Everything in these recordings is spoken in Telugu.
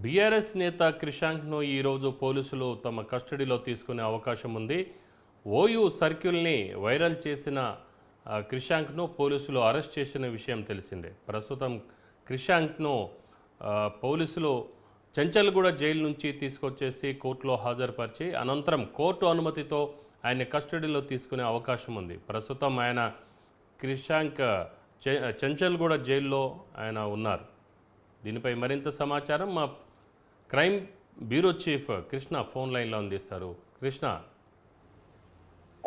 బీఆర్ఎస్ నేత క్రిషాంక్ను ఈరోజు పోలీసులు తమ కస్టడీలో తీసుకునే అవకాశం ఉంది. ఓయూ సర్క్యూల్ని వైరల్ చేసిన క్రిషాంక్ను పోలీసులు అరెస్ట్ చేసిన విషయం తెలిసిందే. ప్రస్తుతం క్రిషాంక్ను పోలీసులు చెంచల్గూడ జైలు నుంచి తీసుకొచ్చేసి కోర్టులో హాజరుపరిచి అనంతరం కోర్టు అనుమతితో ఆయన కస్టడీలో తీసుకునే అవకాశం ఉంది. ప్రస్తుతం ఆయన క్రిషాంక్ చెంచల్గూడ జైల్లో ఆయన ఉన్నారు. దీనిపై మరింత సమాచారం మా crime bureau chief Krishna phone లైన్లో అందిస్తారు. కృష్ణ.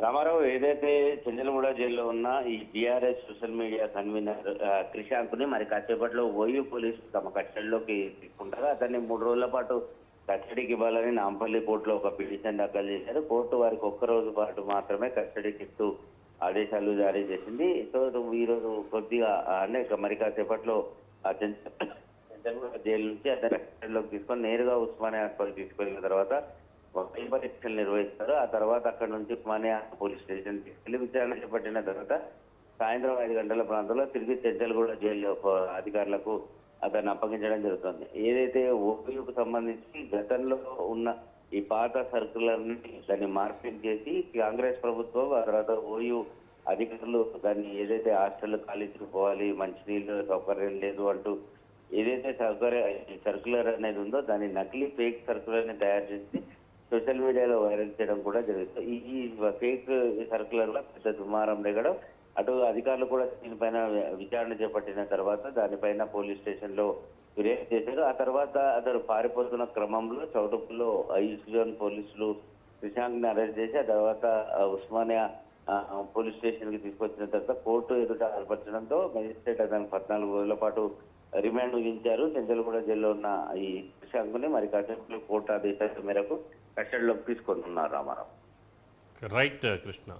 రామారావు, ఏదైతే చెంచల్గూడ జైల్లో ఉన్న ఈ TRS social media convener Krishank ని మరి కాసేపట్లో ఓయూ పోలీసులు తమ కస్టడీలోకి తీసుకుంటారు. అతన్ని 3 రోజుల పాటు కస్టడీకి ఇవ్వాలని నాంపల్లి కోర్టులో ఒక పిటిషన్ దాఖలు చేశారు. కోర్టు వారికి 1 రోజు పాటు మాత్రమే కస్టడీకి ఇస్తూ ఆదేశాలు జారీ చేసింది. సో ఈ రోజు కొద్దిగా మరి కాసేపట్లో చెంచల్గూడ జైలు నుంచి అతని కస్టడీలోకి తీసుకొని నేరుగా ఉస్మానియా హాస్పిటల్ తీసుకెళ్లిన తర్వాత పరీక్షలు నిర్వహిస్తారు. ఆ తర్వాత అక్కడ నుంచి ఉస్మానియా పోలీస్ స్టేషన్ తీసుకెళ్లి విచారణ చేపట్టిన తర్వాత సాయంత్రం 5 గంటల ప్రాంతంలో తిరిగి చెంచల్గూడ జైలు అధికారులకు అతన్ని అప్పగించడం జరుగుతుంది. ఏదైతే ఓయూకు సంబంధించి గతంలో ఉన్న ఈ పాత సర్కులర్ ని దాన్ని మార్పింగ్ చేసి కాంగ్రెస్ ప్రభుత్వం ఆ తర్వాత ఓయూ అధికారులు దాన్ని ఏదైతే హాస్టల్ ఖాళీకి పోవాలి, మంచినీళ్ళు సౌకర్యం లేదు అంటూ ఏదైతే సర్కులర్ అనేది ఉందో దాన్ని నకిలీ ఫేక్ సర్కులర్ ని తయారు చేసి సోషల్ మీడియాలో వైరల్ చేయడం కూడా జరుగుతుంది. ఈ ఫేక్ సర్కులర్ లో పెద్ద దుమారం దిగడం, అటు అధికారులు కూడా దీనిపైన విచారణ చేపట్టిన తర్వాత దానిపైన పోలీస్ స్టేషన్ లో ఫిర్యాదు చేశారు. ఆ తర్వాత అతను పారిపోతున్న క్రమంలో చౌటుప్పల్లో ఈస్ట్ జోన్ పోలీసులు క్రిషాంక్ ని అరెస్ట్ చేసి ఆ తర్వాత ఉస్మానియా పోలీస్ స్టేషన్ కి తీసుకొచ్చిన తర్వాత కోర్టు ఎదుట హాజరుపరచడంతో మెజిస్ట్రేట్ అతనికి 14 రోజుల పాటు రిమాండ్ విధించారు. చెంచల్గూడ జైల్లో ఉన్న ఈ క్రిషాంక్ ని మరి కాసేపు కోర్టు ఆదేశాల మేరకు కస్టడీలోకి తీసుకుంటున్నారు. రామారావు. రైట్ కృష్ణ.